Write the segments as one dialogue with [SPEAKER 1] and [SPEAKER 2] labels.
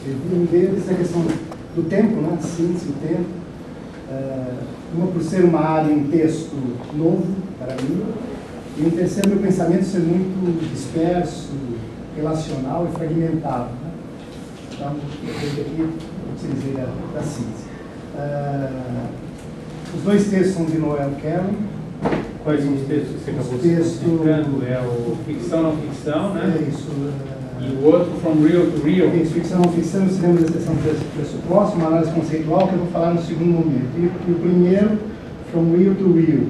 [SPEAKER 1] escrevi. Um deles é a questão do tempo, né? A síntese, o tempo. Uma por ser uma área, um texto novo para mim. E um terceiro, meu pensamento ser muito disperso, relacional e fragmentado, né? Então, eu aqui utilizei da síntese. Os dois textos são de Noel Cannon.
[SPEAKER 2] Quais são os textos que você acabou citando? É o Ficção Não Ficção, né?
[SPEAKER 1] É isso.
[SPEAKER 2] E o outro, From Real to Real.
[SPEAKER 1] Isso, Ficção Não Ficção, o cinema da exceção pressuposto, uma análise conceitual que eu vou falar no segundo momento. E o primeiro, From Real to Real.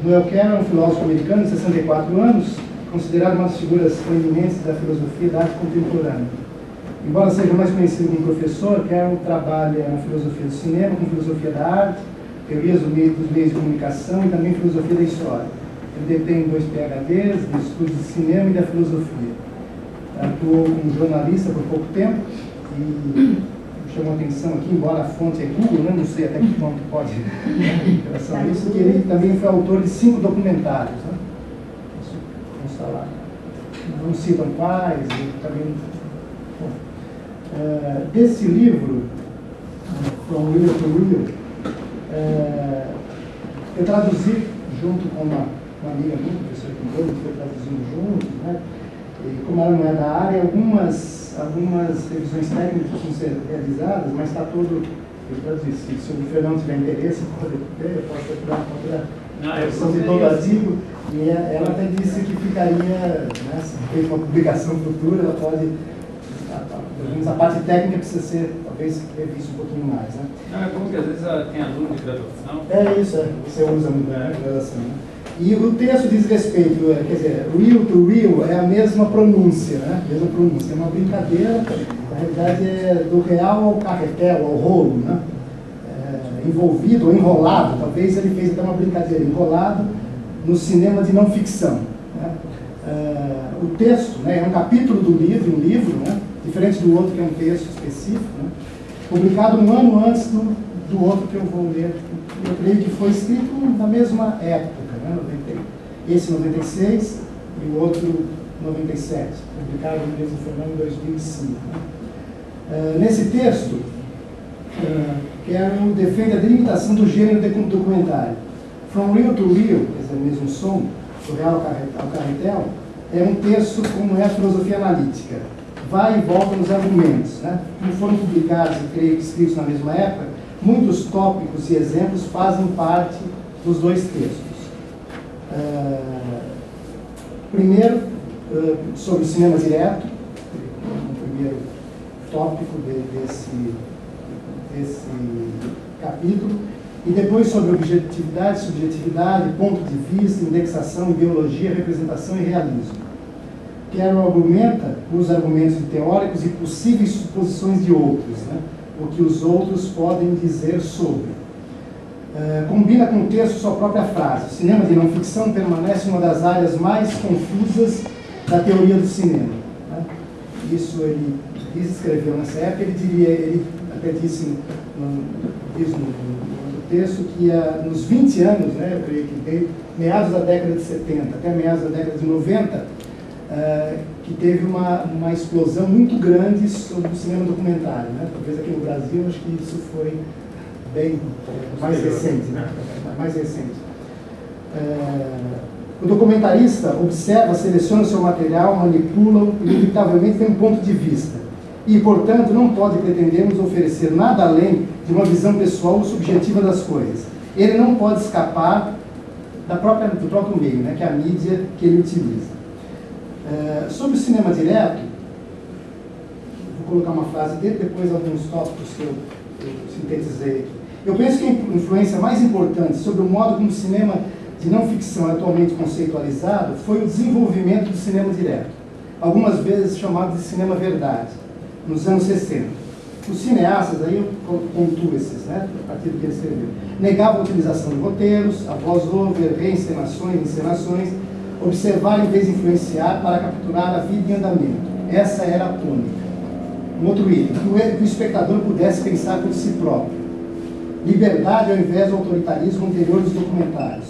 [SPEAKER 1] Noel Cannon é um filósofo americano de 64 anos, considerado uma das figuras proeminentes da filosofia da arte contemporânea. Embora seja mais conhecido como professor, Cannon trabalha na filosofia do cinema, com filosofia da arte, teorias dos meios de comunicação e também filosofia da história. Ele detém 2 PhDs de estudos de cinema e da filosofia. Atuou como jornalista por pouco tempo e chamou a atenção aqui, embora a fonte é Google, né? Não sei até que ponto pode em relação a isso, que ele também foi autor de 5 documentários. Né? Isso consta lá. Não citam quais, e também... desse livro, From Real to Real, eu traduzi junto com uma amiga minha, professora que a gente foi traduzindo juntos, né? E como ela não é da área, algumas revisões técnicas precisam ser realizadas, mas está todo, eu traduzi. Se o Fernando tiver interesse, pode ter, eu posso procurar a tradução de todo o artigo, e ela até disse que ficaria, né, se feita uma publicação futura, ela pode, pelo menos a parte técnica precisa ser, talvez, revista um pouquinho mais, né?
[SPEAKER 2] Não, é bom que às vezes tem aluno de graduação.
[SPEAKER 1] É isso, você usa muito na graduação, né? E o texto diz respeito, quer dizer, real to real é a mesma pronúncia, né? Mesma pronúncia, é uma brincadeira, na realidade é do real ao carretel, ao rolo, né? Envolvido ou enrolado, talvez ele fez até uma brincadeira, enrolado no cinema de não ficção, né? O texto, né, é um capítulo do livro, um livro, né? Diferente do outro que é um texto específico, né? Publicado um ano antes do outro que eu vou ler. Eu creio que foi escrito na mesma época, né? Esse 96 e o outro 97, publicado no mesmo Fernando em 2005. Né? Nesse texto, Cannon defende a delimitação do gênero documentário. From Real to Real, quer dizer, o mesmo som, do real ao carretel, é um texto como é a filosofia analítica. Vai e volta nos argumentos, né? Como foram publicados e creio que escritos na mesma época, muitos tópicos e exemplos fazem parte dos dois textos. Primeiro, sobre o cinema direto, o primeiro tópico desse capítulo, e depois sobre objetividade, subjetividade, ponto de vista, indexação, ideologia, representação e realismo. Cannon argumenta os argumentos de teóricos e possíveis suposições de outros, né? O que os outros podem dizer sobre. Combina com o texto sua própria frase. O cinema de não ficção permanece uma das áreas mais confusas da teoria do cinema. Né? Isso ele escreveu nessa época, ele até disse no texto que nos 20 anos, né, eu creio que desde meados da década de 70 até meados da década de 90, que teve uma explosão muito grande sobre o cinema documentário, né? Talvez aqui no Brasil, acho que isso foi bem mais recente, né? Mais recente. O documentarista observa, seleciona o seu material, manipula-o e, inevitavelmente, tem um ponto de vista. E, portanto, não pode pretendermos oferecer nada além de uma visão pessoal ou subjetiva das coisas. Ele não pode escapar do próprio meio, né? Que é a mídia que ele utiliza. Sobre o cinema direto, vou colocar uma frase dele, depois alguns tópicos que eu sintetizei aqui. Eu penso que a influência mais importante sobre o modo como o cinema de não ficção é atualmente conceitualizado foi o desenvolvimento do cinema direto, algumas vezes chamado de cinema verdade, nos anos 60. Os cineastas, aí eu pontuo esses, né, a partir do que ele escreveu, negavam a utilização de roteiros, a voz-over, reencenações, encenações, observar em vez de influenciar para capturar a vida em andamento. Essa era a tônica. Um outro item, que o espectador pudesse pensar por si próprio. Liberdade ao invés do autoritarismo anterior dos documentários.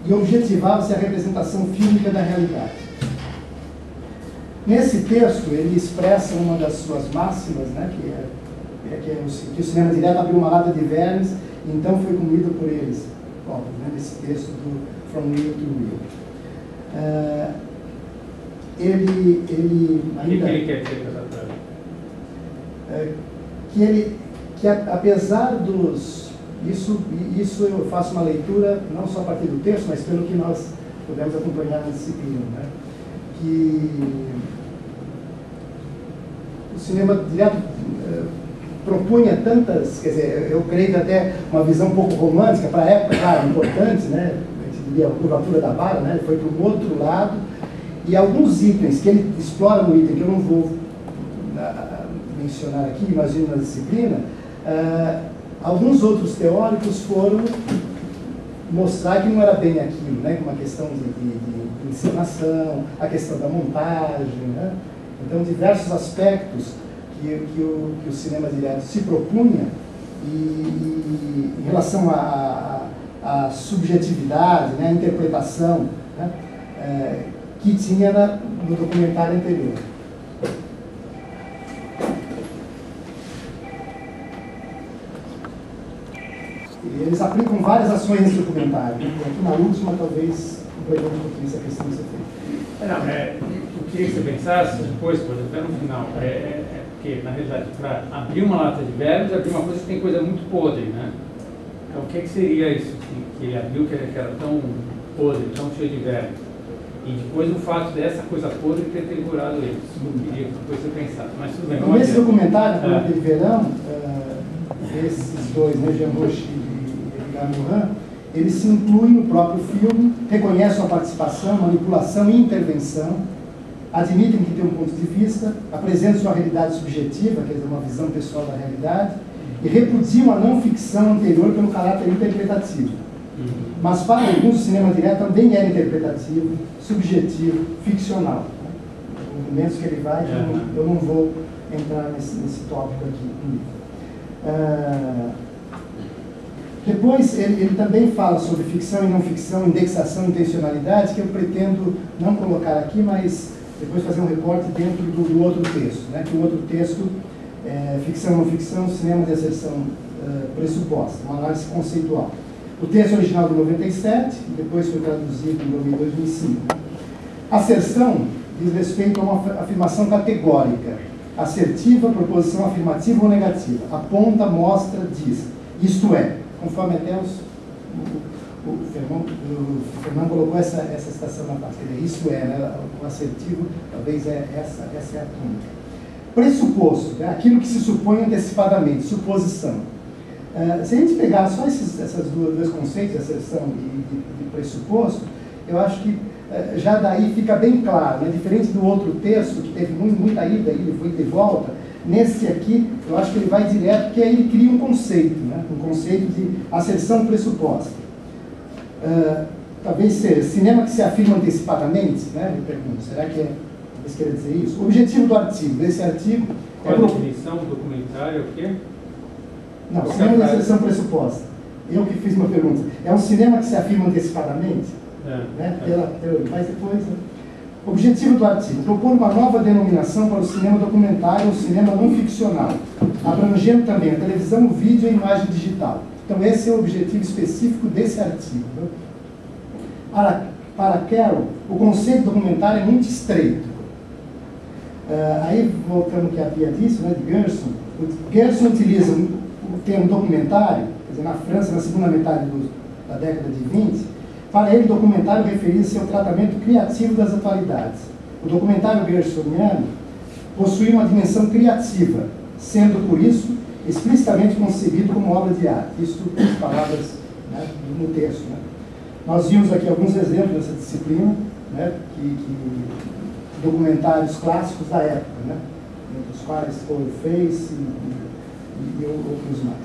[SPEAKER 1] E objetivava-se a representação fílmica da realidade. Nesse texto, ele expressa uma das suas máximas, né, que o cinema direto abriu uma lata de vermes e então foi comido por eles, próprios, né, nesse texto do From Real to Real. Ele ainda...
[SPEAKER 2] O que ele quer dizer com essa frase?
[SPEAKER 1] Que apesar dos... Isso eu faço uma leitura, não só a partir do texto, mas pelo que nós pudemos acompanhar na disciplina, né? Que o cinema direto propunha tantas, quer dizer, eu creio que até uma visão um pouco romântica, para a época, claro, importante, né? A gente diria a curvatura da vara, né? Ele foi para o outro lado, e alguns itens que ele explora no item, que eu não vou mencionar aqui, imagino na disciplina, alguns outros teóricos foram mostrar que não era bem aquilo, né? Uma questão de encenação, a questão da montagem, né? Então, diversos aspectos que o cinema direto se propunha e em relação à subjetividade, né? A interpretação, né? Que tinha no documentário anterior. Eles aplicam várias ações nesse documentário. Aqui na última, talvez, complemente um pouquinho essa questão que você fez.
[SPEAKER 2] Eu queria que você pensasse depois, por exemplo, até no final, porque, na realidade, para abrir uma lata de vermes, abrir uma coisa que tem coisa muito podre, né? Então, o que seria isso que ele abriu, que era tão podre, tão cheio de vermes? E depois o fato dessa coisa podre ter devorado eles. Eu queria que depois você pensasse, mas tudo bem.
[SPEAKER 1] Nesse documentário, de verão, esses dois, né, Jean Roche e Edgar Morin, eles se incluem no próprio filme, reconhecem sua participação, manipulação e intervenção, admitem que tem um ponto de vista, apresentam sua realidade subjetiva, quer dizer, uma visão pessoal da realidade, e repudiam a não-ficção anterior pelo caráter interpretativo. Mas para alguns, o cinema direto também era interpretativo, subjetivo, ficcional. Os movimentos que ele vai, eu não vou entrar nesse tópico aqui. Depois, ele também fala sobre ficção e não ficção, indexação e intencionalidade, que eu pretendo não colocar aqui, mas depois fazer um recorte dentro do outro texto, né? Que o outro texto é Ficção e não ficção, cinema de asserção pressuposta, uma análise conceitual. O texto original de 97, depois foi traduzido em 2005. Asserção diz respeito a uma afirmação categórica, assertiva, proposição afirmativa ou negativa. Aponta, mostra, diz. Isto é, conforme até o Fernando colocou essa citação na parte. Isto é, né, o assertivo, talvez essa é a tônica. Pressuposto, né, aquilo que se supõe antecipadamente, suposição. Se a gente pegar só esses dois conceitos, asserção e pressuposto, eu acho que já daí fica bem claro, né? Diferente do outro texto, que teve muita ida, ele foi de volta, nesse aqui, eu acho que ele vai direto, porque aí ele cria um conceito, né? Um conceito de asserção pressuposta. Talvez seja cinema que se afirma antecipadamente, né? Eu pergunto, será que eles querem dizer isso? O objetivo do artigo, desse artigo...
[SPEAKER 2] Qual a definição do documentário, é o quê?
[SPEAKER 1] Não, cinema de asserção pressuposta. Eu que fiz uma pergunta. É um cinema que se afirma antecipadamente? Né? Mas depois... Né? Objetivo do artigo. Propor uma nova denominação para o cinema documentário ou cinema não ficcional, abrangendo também a televisão, o vídeo e a imagem digital. Então esse é o objetivo específico desse artigo. Né? Para Carroll, o conceito documentário é muito estreito. Aí, voltando ao que a Bia disse, né, de Gerson, o Gerson utiliza o termo documentário, quer dizer, na França, na segunda metade da década de 20, para ele, documentário referia-se ao tratamento criativo das atualidades. O documentário gersoniano possui uma dimensão criativa, sendo, por isso, explicitamente concebido como obra de arte. Isto, as palavras, né, no texto. Né? Nós vimos aqui alguns exemplos dessa disciplina, né, documentários clássicos da época, né, entre os quais Paul Face e outros mais.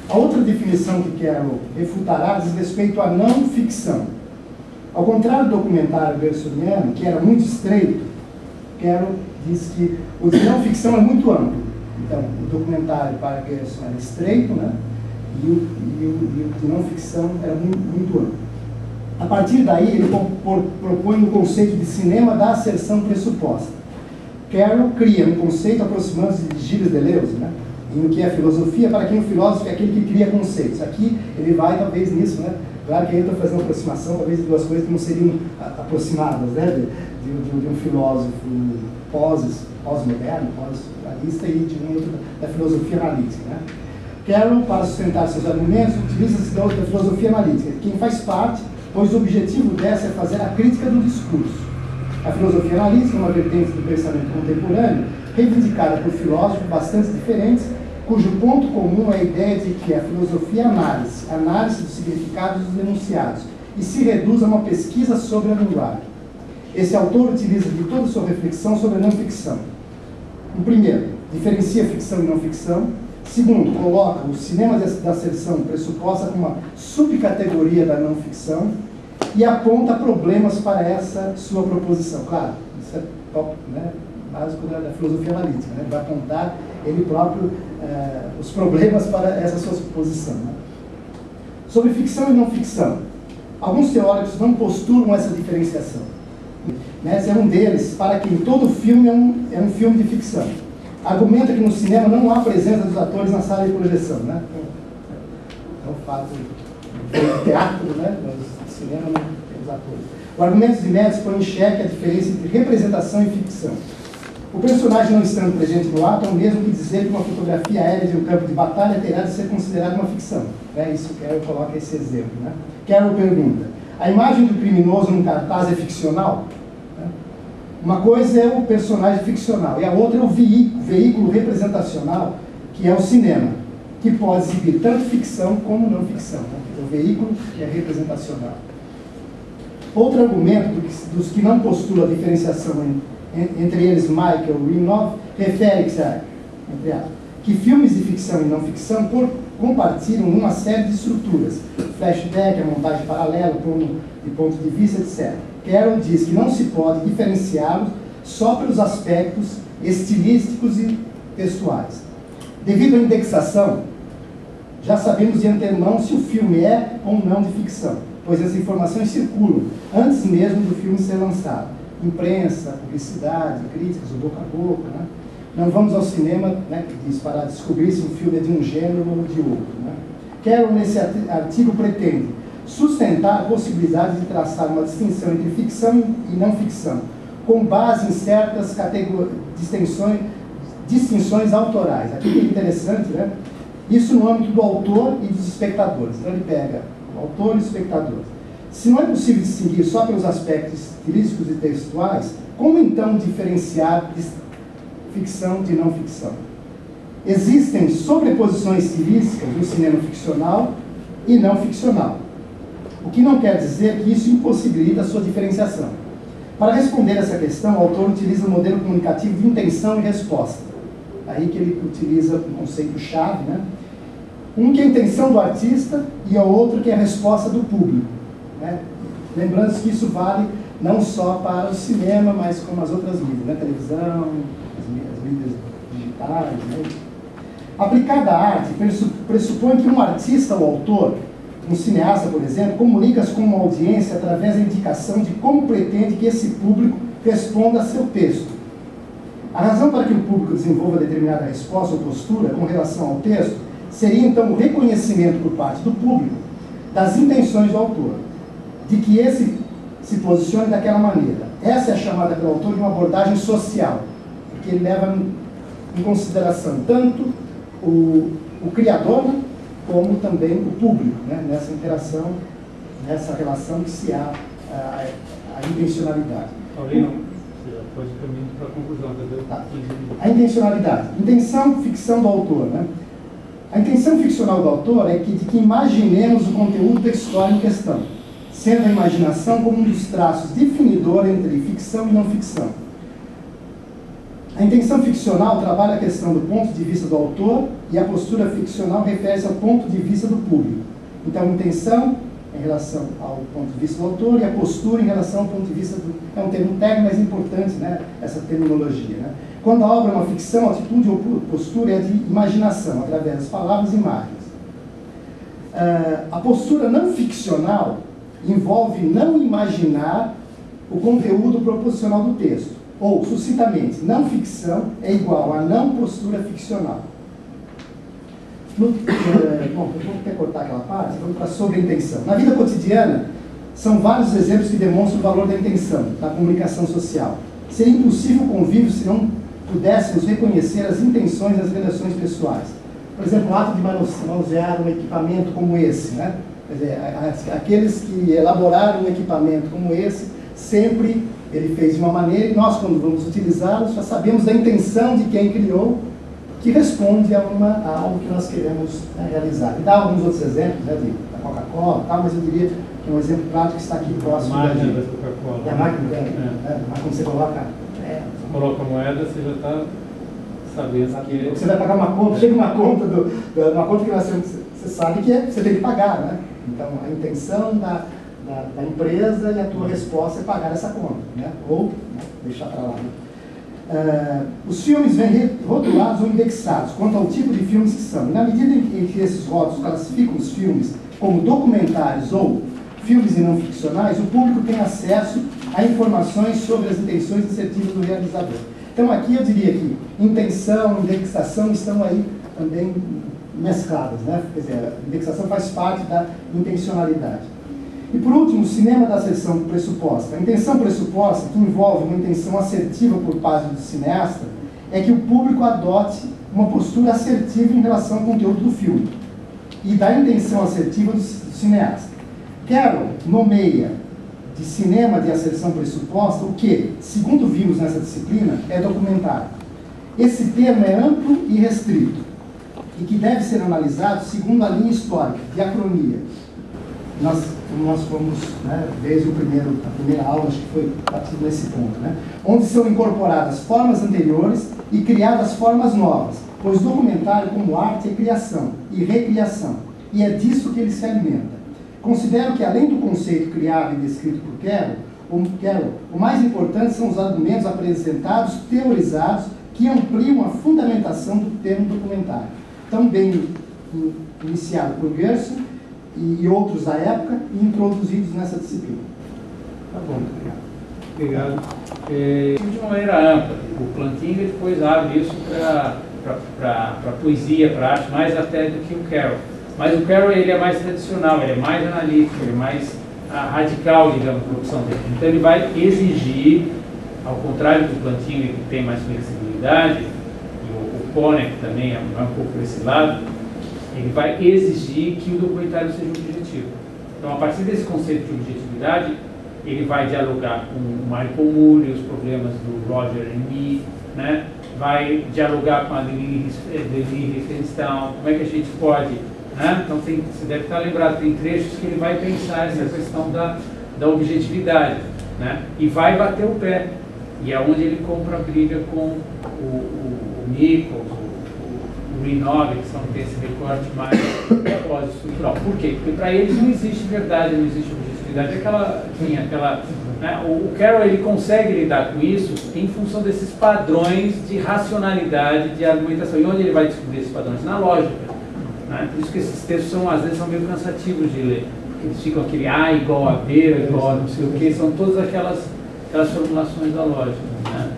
[SPEAKER 1] A outra definição que quero refutar diz respeito à não ficção. Ao contrário do documentário gersoniano, que era muito estreito, Carroll diz que o de não ficção é muito amplo. Então, o documentário para Gerson era estreito, né? E o de não ficção era muito amplo. A partir daí, ele propõe o conceito de cinema da asserção pressuposta, Carroll cria um conceito aproximando-se de Gilles Deleuze, né? Em que a filosofia, para quem o filósofo é aquele que cria conceitos. Aqui ele vai talvez nisso, né? Claro que aí eu estou fazendo uma aproximação, talvez de duas coisas que não seriam aproximadas, né? De um filósofo pós-moderno, pós-realista e de um outro da filosofia analítica, né? Carroll, para sustentar seus argumentos, utiliza-se da filosofia analítica, quem faz parte, pois o objetivo dessa é fazer a crítica do discurso. A filosofia analítica é uma vertente do pensamento contemporâneo, reivindicada por filósofos bastante diferentes, cujo ponto comum é a ideia de que a filosofia é análise dos significados dos enunciados, e se reduz a uma pesquisa sobre a linguagem. Esse autor utiliza de toda sua reflexão sobre a não-ficção. O primeiro, diferencia ficção e não-ficção. Segundo, coloca o cinema da asserção pressuposta como uma subcategoria da não-ficção e aponta problemas para essa sua proposição. Claro, isso é top, né? Básico da filosofia analítica, né? Vai apontar ele próprio os problemas para essa sua suposição, né? Sobre ficção e não ficção, alguns teóricos não postulam essa diferenciação, né? Esse é um deles, para quem todo filme é um filme de ficção. Argumenta que no cinema não há presença dos atores na sala de projeção, né? É um fato do teatro, né? Mas no cinema não tem os atores. O argumento de Médici põe em xeque a diferença entre representação e ficção. O personagem não estando presente no ato é o mesmo que dizer que uma fotografia aérea de um campo de batalha terá de ser considerada uma ficção. É isso que Carroll coloca esse exemplo, né? Carroll pergunta: a imagem do criminoso num cartaz é ficcional? Uma coisa é o personagem ficcional e a outra é o veículo representacional, que é o cinema, que pode exibir tanto ficção como não ficção, né? O veículo que é representacional. Outro argumento dos que não postulam a diferenciação entre eles Michael Rimnov, refere-se a que filmes de ficção e não ficção compartilham uma série de estruturas, flashback, a montagem paralela, de ponto de vista, etc. Carroll diz que não se pode diferenciá-los só pelos aspectos estilísticos e textuais. Devido à indexação, já sabemos de antemão se o filme é ou não de ficção, pois as informações circulam antes mesmo do filme ser lançado. Imprensa, publicidade, críticas, o boca a boca, né? Não vamos ao cinema, né, que diz, para descobrir se um filme é de um gênero ou de outro, né? Carroll, nesse artigo, pretende sustentar a possibilidade de traçar uma distinção entre ficção e não ficção, com base em certas distinções autorais. Aqui que é interessante, né? Isso no âmbito do autor e dos espectadores. Então ele pega o autor e o espectador. Se não é possível distinguir só pelos aspectos estilísticos e textuais, como então diferenciar ficção de não ficção? Existem sobreposições estilísticas no cinema ficcional e não ficcional, o que não quer dizer que isso impossibilita a sua diferenciação. Para responder essa questão, o autor utiliza o modelo comunicativo de intenção e resposta. Aí que ele utiliza um conceito-chave, né? Um que é a intenção do artista e o outro que é a resposta do público, né? Lembrando que isso vale não só para o cinema, mas como as outras mídias, né? Televisão, as mídias digitais, né? Aplicada à arte, pressupõe que um artista ou autor, um cineasta, por exemplo, comunica-se com uma audiência através da indicação de como pretende que esse público responda a seu texto. A razão para que o público desenvolva determinada resposta ou postura com relação ao texto seria, então, o reconhecimento por parte do público das intenções do autor, de que esse se posicione daquela maneira. Essa é chamada pelo autor de uma abordagem social, porque ele leva em consideração tanto o criador, como também o público, né? Nessa interação, nessa relação que se há a intencionalidade.
[SPEAKER 2] Paulinho, você já pode caminhar para a conclusão, entendeu?
[SPEAKER 1] Tá. A intencionalidade. Intenção, ficção do autor, né? A intenção ficcional do autor é de que imaginemos o conteúdo textual em questão, sendo a imaginação como um dos traços definidor entre ficção e não ficção. A intenção ficcional trabalha a questão do ponto de vista do autor e a postura ficcional refere-se ao ponto de vista do público. Então, a intenção em relação ao ponto de vista do autor e a postura em relação ao ponto de vista do... É um termo técnico, mas importante, né? Essa terminologia, né? Quando a obra é uma ficção, a atitude ou postura é de imaginação, através das palavras e imagens. A postura não ficcional envolve não imaginar o conteúdo proposicional do texto, Ou, sucintamente, não ficção é igual a não postura ficcional. Bom, eu vou até cortar aquela parte, vamos para sobre a intenção. Na vida cotidiana, são vários exemplos que demonstram o valor da intenção, da comunicação social. Seria impossível o convívio se não pudéssemos reconhecer as intenções das relações pessoais. Por exemplo, o ato de manusear um equipamento como esse, né? Quer dizer, aqueles que elaboraram um equipamento como esse, sempre ele fez de uma maneira, e nós, quando vamos utilizá-lo, já sabemos da intenção de quem criou, que responde a algo que nós queremos, né, realizar. E dá alguns outros exemplos, né, da Coca-Cola, tal, mas eu diria que um exemplo prático que está aqui próximo
[SPEAKER 2] da Coca-Cola.
[SPEAKER 1] Da máquina, quando você coloca...
[SPEAKER 2] Coloca a moeda, você já está sabendo que...
[SPEAKER 1] Você vai pagar uma conta, chega uma conta, uma conta que você sabe que você tem que pagar, né? Então, a intenção da empresa e a tua resposta é pagar essa conta, né? Ou, né, deixar para lá, né? Os filmes vêm rotulados ou indexados quanto ao tipo de filmes que são. E na medida em que esses rótulos classificam os filmes como documentários ou filmes e não ficcionais, o público tem acesso a informações sobre as intenções assertivas do realizador. Então aqui eu diria que intenção, indexação estão aí também mescladas, né? Quer dizer, a indexação faz parte da intencionalidade. E por último, o cinema da asserção pressuposta. A intenção pressuposta, que envolve uma intenção assertiva por parte do cineasta, é que o público adote uma postura assertiva em relação ao conteúdo do filme e da intenção assertiva do cineasta. Carroll nomeia de cinema de asserção pressuposta o que, segundo vimos nessa disciplina, é documentário. Esse termo é amplo e restrito e que deve ser analisado segundo a linha histórica, diacronia. Nós fomos, né, desde a primeira aula, acho que foi partido nesse ponto, né, onde são incorporadas formas anteriores e criadas formas novas, pois documentário como arte é criação e recriação, e é disso que ele se alimenta. Considero que, além do conceito criado e descrito por Carroll, o mais importante são os argumentos apresentados, teorizados, que ampliam a fundamentação do termo documentário, também iniciado por Gerson e outros da época e introduzidos nessa disciplina.
[SPEAKER 2] Tá bom, obrigado. De uma maneira ampla, o Plantinga depois abre isso para poesia, para arte, mais até do que o Carroll. Mas o Carroll ele é mais tradicional, ele é mais analítico, ele é mais radical, digamos, na produção dele. Então ele vai exigir, ao contrário do Plantinga, que tem mais flexibilidade, e o Konek também é um pouco por esse lado, ele vai exigir que o documentário seja objetivo. Então, a partir desse conceito de objetividade, ele vai dialogar com o Michael Moore e os problemas do Roger Emmett, né? Vai dialogar com a Lili Riefenstahl, como é que a gente pode, né? Então, você deve estar lembrado, tem trechos que ele vai pensar essa questão da objetividade, né? E vai bater o pé, e é onde ele compra a briga com o Nichols, o Greenog, que são desse recorte mais pós-estrutural. Por quê? Porque para eles não existe verdade, não existe objetividade. Né? O Carroll ele consegue lidar com isso em função desses padrões de racionalidade, de argumentação. E onde ele vai descobrir esses padrões? Na lógica. Né? Por isso que esses textos às vezes são meio cansativos de ler. Porque eles ficam aquele A igual a B, igual a não sei o que, são todas aquelas formulações da lógica. Né?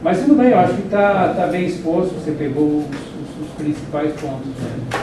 [SPEAKER 2] Mas tudo bem, eu acho que está bem exposto, você pegou os principais pontos. Né?